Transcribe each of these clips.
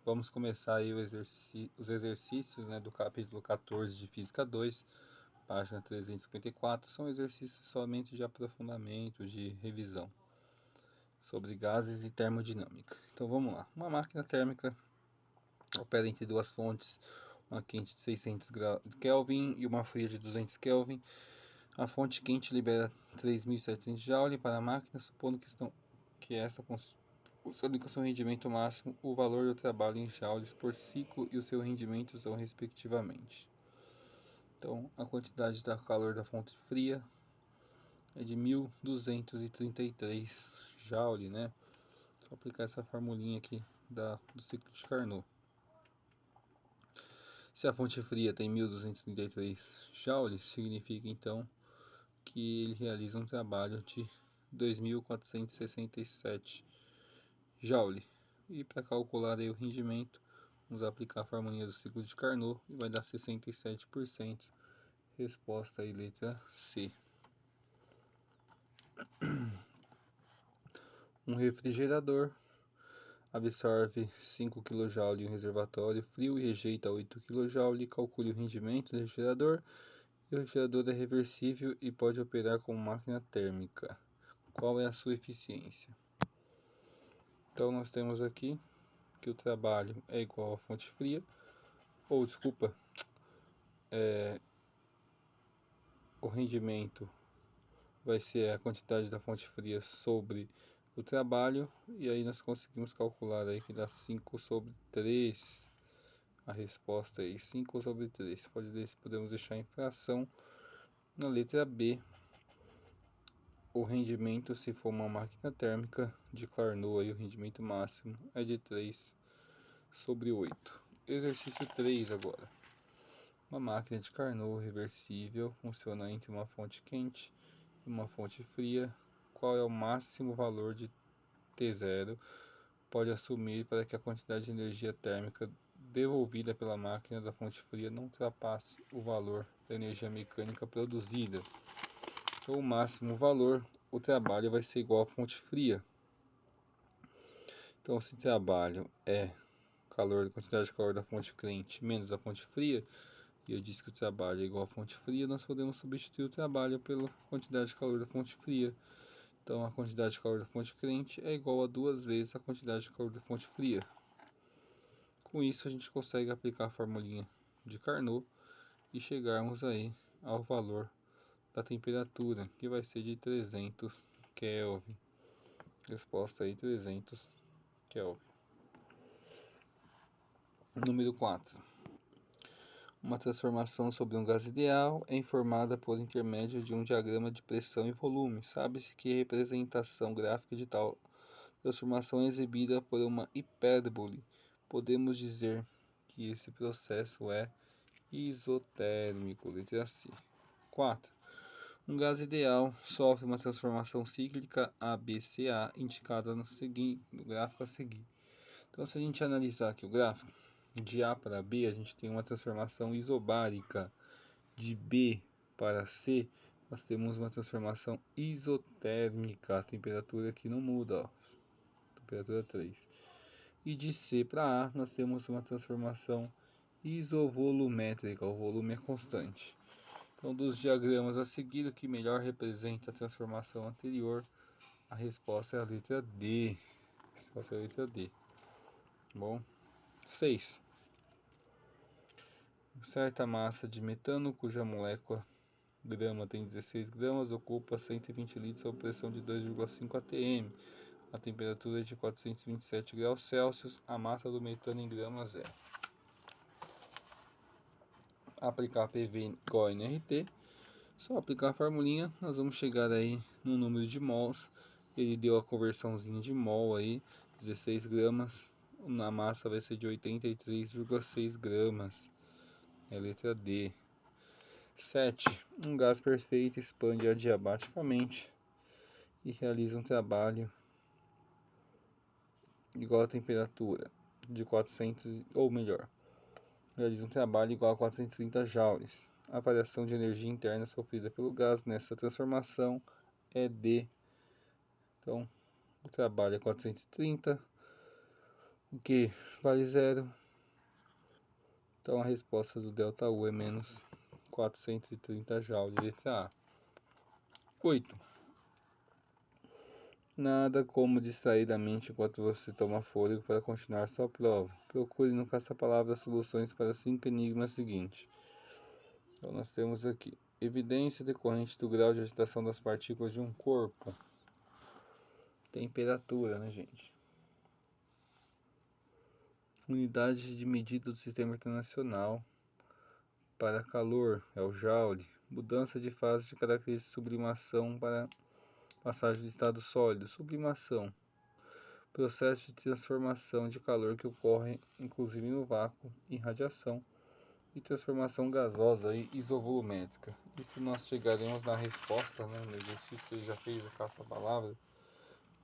Vamos começar aí os exercícios, né, do capítulo 14 de Física 2, página 354. São exercícios somente de aprofundamento, de revisão sobre gases e termodinâmica. Então vamos lá. Uma máquina térmica opera entre duas fontes, uma quente de 600 Kelvin e uma fria de 200 Kelvin. A fonte quente libera 3.700 Joule para a máquina, supondo que esta funcione com seu rendimento máximo. O valor do trabalho em joules por ciclo e o seu rendimento são respectivamente. Então, a quantidade de calor da fonte fria é de 1.233 Joule, né? Só aplicar essa formulinha aqui do ciclo de Carnot. Se a fonte fria tem 1.233 joules, significa então que ele realiza um trabalho de 2.467 Joule. E para calcular aí o rendimento, vamos aplicar a formulinha do ciclo de Carnot e vai dar 67%. Resposta aí, letra C. Um refrigerador absorve 5 kJ em um reservatório frio e rejeita 8 kJ. Calcule o rendimento do refrigerador. O refrigerador é reversível e pode operar como máquina térmica. Qual é a sua eficiência? Então nós temos aqui que o trabalho é igual à fonte fria, o rendimento vai ser a quantidade da fonte fria sobre o trabalho, e aí nós conseguimos calcular aí que dá 5 sobre 3, a resposta aí, 5 sobre 3, podemos deixar em fração. Na letra B, o rendimento, se for uma máquina térmica de Carnot, aí o rendimento máximo é de 3 sobre 8. Exercício 3 agora. Uma máquina de Carnot reversível funciona entre uma fonte quente e uma fonte fria. Qual é o máximo valor de T0 pode assumir para que a quantidade de energia térmica devolvida pela máquina da fonte fria não ultrapasse o valor da energia mecânica produzida? Então, o máximo valor, o trabalho vai ser igual à fonte fria. Então, se trabalho é quantidade de calor da fonte quente menos a fonte fria, e eu disse que o trabalho é igual à fonte fria, nós podemos substituir o trabalho pela quantidade de calor da fonte fria. Então, a quantidade de calor da fonte quente é igual a 2 vezes a quantidade de calor da fonte fria. Com isso, a gente consegue aplicar a formulinha de Carnot e chegarmos aí ao valor da temperatura, que vai ser de 300 Kelvin. Resposta aí, 300 Kelvin. Número 4. Uma transformação sobre um gás ideal é informada por intermédio de um diagrama de pressão e volume. Sabe-se que a representação gráfica de tal transformação é exibida por uma hipérbole. Podemos dizer que esse processo é isotérmico. Letra C. 4. Um gás ideal sofre uma transformação cíclica ABCA, indicada no gráfico a seguir. Então, se a gente analisar aqui o gráfico, de A para B, a gente tem uma transformação isobárica. De B para C, nós temos uma transformação isotérmica. A temperatura aqui não muda, ó. Temperatura 3. E de C para A, nós temos uma transformação isovolumétrica. O volume é constante. Então, dos diagramas a seguir, o que melhor representa a transformação anterior, a resposta é a letra D. A resposta é a letra D. Bom, 6. Certa massa de metano, cuja molécula grama tem 16 gramas, ocupa 120 litros sob pressão de 2,5 atm. A temperatura é de 427 graus Celsius. A massa do metano em gramas é. Aplicar PV igual a nRT. Só aplicar a formulinha, nós vamos chegar aí no número de mols. Ele deu a conversãozinha de mol aí, 16 gramas. Na massa vai ser de 83,6 gramas. É a letra D. 7. Um gás perfeito expande adiabaticamente e realiza um trabalho igual à temperatura de 400, ou melhor, realiza um trabalho igual a 430 joules. A variação de energia interna sofrida pelo gás nessa transformação é D. Então, o trabalho é 430, O que vale zero. Então a resposta do ΔU é menos 430 joules, letra A. 8. Nada como distrair a mente enquanto você toma fôlego para continuar sua prova. Procure no caça-palavras soluções para 5 enigmas seguintes. Então nós temos aqui: evidência decorrente do grau de agitação das partículas de um corpo. Temperatura, né, gente? Unidade de medida do Sistema Internacional para calor é o joule. Mudança de fase de característica de sublimação para passagem de estado sólido. Sublimação. Processo de transformação de calor que ocorre inclusive no vácuo, em radiação e transformação gasosa e isovolumétrica. Isso nós chegaremos na resposta, né, no exercício que ele já fez, o caça-palavra,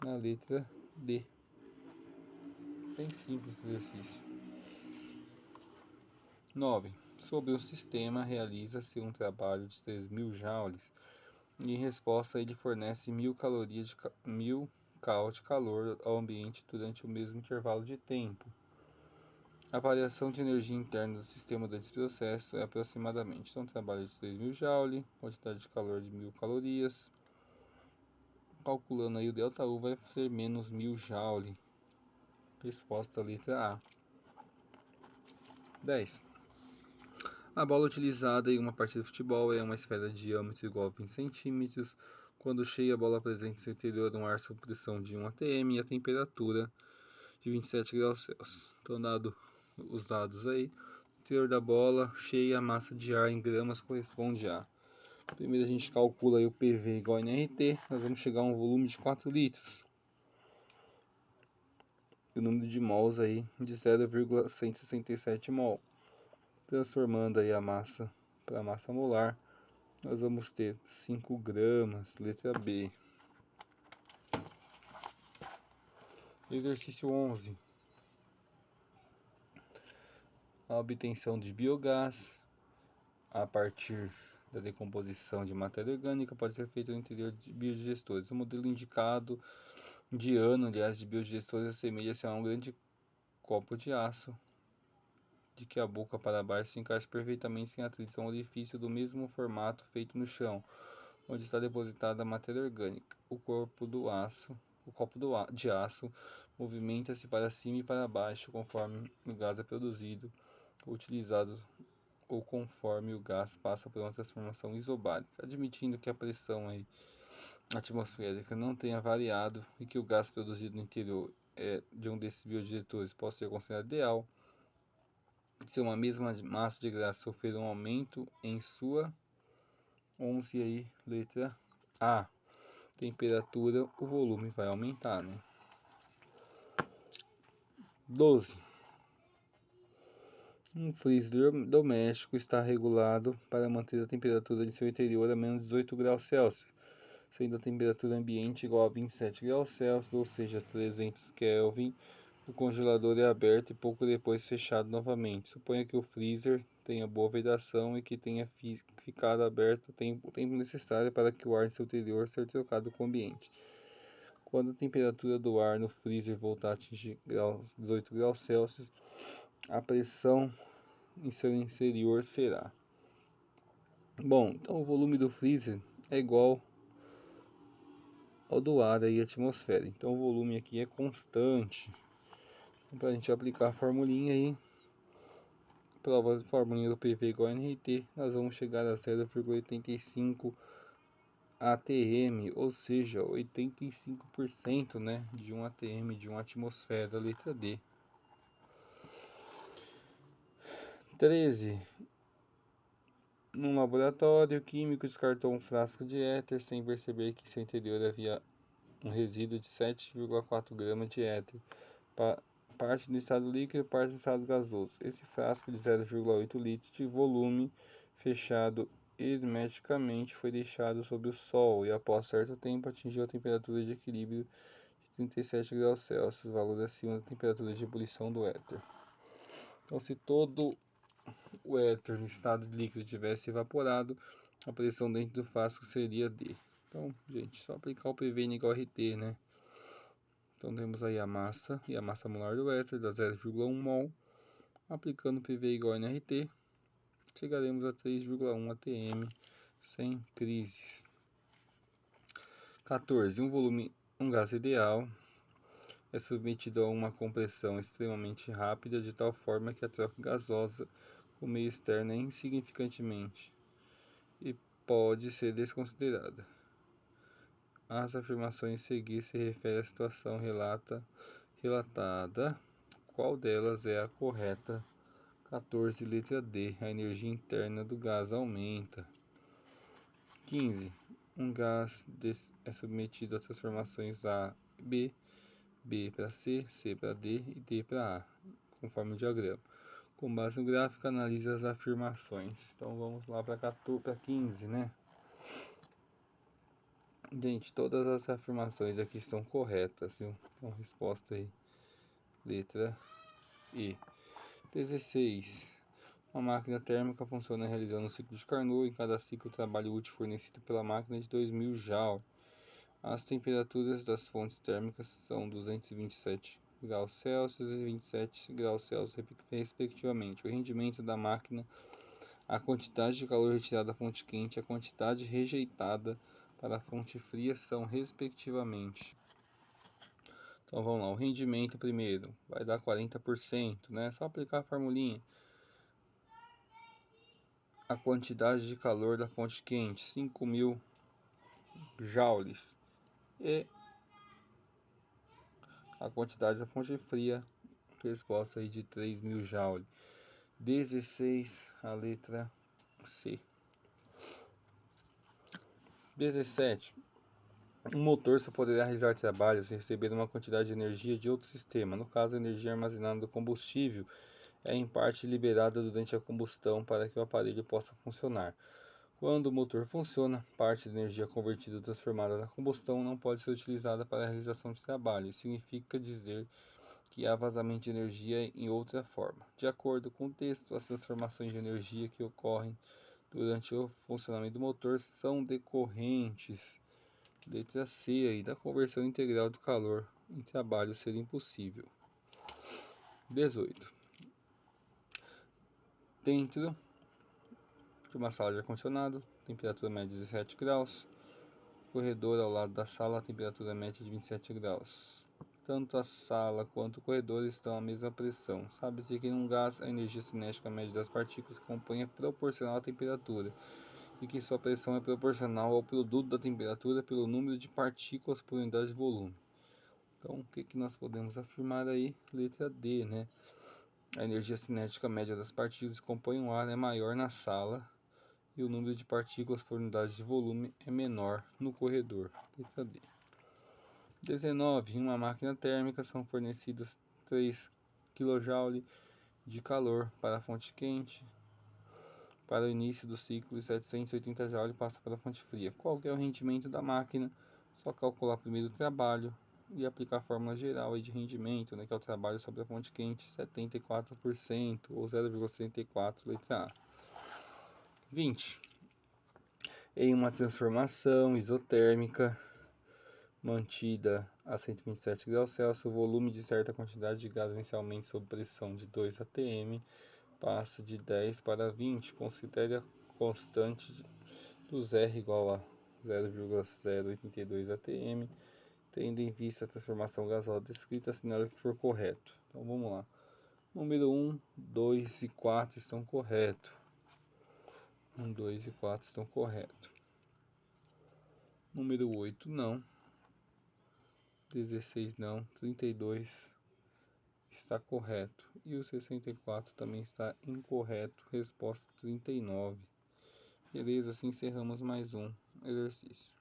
na letra D. Bem simples esse exercício. 9. Sobre o sistema, realiza-se um trabalho de 3.000 joules e em resposta ele fornece 1.000 cal de calor ao ambiente durante o mesmo intervalo de tempo. A variação de energia interna do sistema desse processo é aproximadamente, então, trabalho de 3.000 joules, quantidade de calor de 1.000 calorias. Calculando aí o ΔU vai ser menos 1.000 joules. Resposta letra A. 10. A bola utilizada em uma partida de futebol é uma esfera de diâmetro igual a 20 centímetros. Quando cheia, a bola apresenta em seu interior um ar sob pressão de 1 atm e a temperatura de 27 graus Celsius. Então, dado os dados aí, o interior da bola cheia, a massa de ar em gramas corresponde a... Primeiro a gente calcula aí o PV igual a nRT, nós vamos chegar a um volume de 4 litros. E o número de mols aí de 0,167 mol. Transformando aí a massa para a massa molar, nós vamos ter 5 gramas, letra B. Exercício 11. A obtenção de biogás a partir da decomposição de matéria orgânica pode ser feita no interior de biodigestores. O modelo indicado de ano, aliás, de biodigestores assemelha-se a um grande copo de aço, de que a boca para baixo se encaixa perfeitamente sem atrito a um orifício do mesmo formato feito no chão, onde está depositada a matéria orgânica. O copo de aço movimenta-se para cima e para baixo conforme o gás é produzido ou utilizado ou conforme o gás passa por uma transformação isobárica, admitindo que a pressão atmosférica não tenha variado e que o gás produzido no interior de um desses biodigestores possa ser considerado ideal. Se uma mesma massa de gás sofrer um aumento em sua 11 aí, letra A, temperatura, o volume vai aumentar, né? 12. Um freezer doméstico está regulado para manter a temperatura de seu interior a menos 18 graus Celsius, sendo a temperatura ambiente igual a 27 graus Celsius, ou seja, 300 Kelvin. O congelador é aberto e pouco depois fechado novamente. Suponha que o freezer tenha boa vedação e que tenha ficado aberto o tempo necessário para que o ar em seu interior seja trocado com o ambiente. Quando a temperatura do ar no freezer voltar a atingir 18 graus Celsius, a pressão em seu interior será... Bom, então o volume do freezer é igual ao do ar e atmosfera. Então o volume aqui é constante. Então, para a gente aplicar a formulinha aí, prova a formulinha do PV igual a nRT, nós vamos chegar a 0,85 atm, ou seja, 85%, né, de 1 atm de uma atmosfera, letra D. 13. Num laboratório químico descartou um frasco de éter sem perceber que em seu interior havia um resíduo de 7,4 gramas de éter, parte no estado líquido e parte no estado gasoso. Esse frasco de 0,8 litros de volume fechado hermeticamente foi deixado sob o sol e após certo tempo atingiu a temperatura de equilíbrio de 37 graus Celsius, valor acima da temperatura de ebulição do éter. Então, se todo o éter no estado líquido tivesse evaporado, a pressão dentro do frasco seria D. Então, gente, só aplicar o PV igual a RT, né? Então temos aí a massa e a massa molar do éter da 0,1 mol. Aplicando PV igual a nRT, chegaremos a 3,1 atm sem crises. 14. Um gás ideal é submetido a uma compressão extremamente rápida de tal forma que a troca gasosa com o meio externo é insignificantemente e pode ser desconsiderada. As afirmações a seguir se referem à situação relatada. Qual delas é a correta? 14. Letra D. A energia interna do gás aumenta. 15. Um gás é submetido a transformações A e B, B para C, C para D e D para A, conforme o diagrama. Com base no gráfico, analise as afirmações. Então vamos lá para 15, né? Gente, todas as afirmações aqui estão corretas, viu? Então, resposta aí, letra E. 16. Uma máquina térmica funciona realizando um ciclo de Carnot. Em cada ciclo, o trabalho útil fornecido pela máquina é de 2000 Joule. As temperaturas das fontes térmicas são 227 graus Celsius e 27 graus Celsius, respectivamente. O rendimento da máquina, a quantidade de calor retirada da fonte quente e a quantidade rejeitada para a fonte fria são, respectivamente. Então vamos lá, o rendimento primeiro vai dar 40%, né? Só aplicar a formulinha. A quantidade de calor da fonte quente, 5.000 joules. E a quantidade da fonte fria, resposta aí de 3.000 joules. 16, a letra C. 17. Um motor só poderá realizar trabalhos e receber uma quantidade de energia de outro sistema. No caso, a energia armazenada no combustível é em parte liberada durante a combustão para que o aparelho possa funcionar. Quando o motor funciona, parte da energia convertida ou transformada na combustão não pode ser utilizada para a realização de trabalho. Isso significa dizer que há vazamento de energia em outra forma. De acordo com o texto, as transformações de energia que ocorrem durante o funcionamento do motor são decorrentes, letra C aí, da conversão integral do calor em trabalho ser impossível. 18. Dentro de uma sala de ar-condicionado, temperatura média de 17 graus. Corredor ao lado da sala, a temperatura média de 27 graus. Tanto a sala quanto o corredor estão à mesma pressão. Sabe-se que num gás a energia cinética média das partículas que compõem é proporcional à temperatura e que sua pressão é proporcional ao produto da temperatura pelo número de partículas por unidade de volume. Então, o que nós podemos afirmar aí? Letra D, né? A energia cinética média das partículas que compõem o ar é maior na sala e o número de partículas por unidade de volume é menor no corredor. Letra D. 19. Em uma máquina térmica são fornecidos 3 kJ de calor para a fonte quente. Para o início do ciclo, 780 Joule passa para a fonte fria. Qual é o rendimento da máquina? Só calcular primeiro o trabalho e aplicar a fórmula geral aí de rendimento, né, que é o trabalho sobre a fonte quente, 74% ou 0,64, letra A. 20. Em uma transformação isotérmica mantida a 127 graus Celsius, o volume de certa quantidade de gás inicialmente sob pressão de 2 atm passa de 10 para 20. Considere a constante dos R igual a 0,082 atm, tendo em vista a transformação gasosa descrita, assinale o que for correto. Então vamos lá. Número 1, 2 e 4 estão corretos. 1, 2 e 4 estão corretos. Número 8 não. 16 não. 32 está correto. E o 64 também está incorreto. Resposta 39. Beleza, assim encerramos mais um exercício.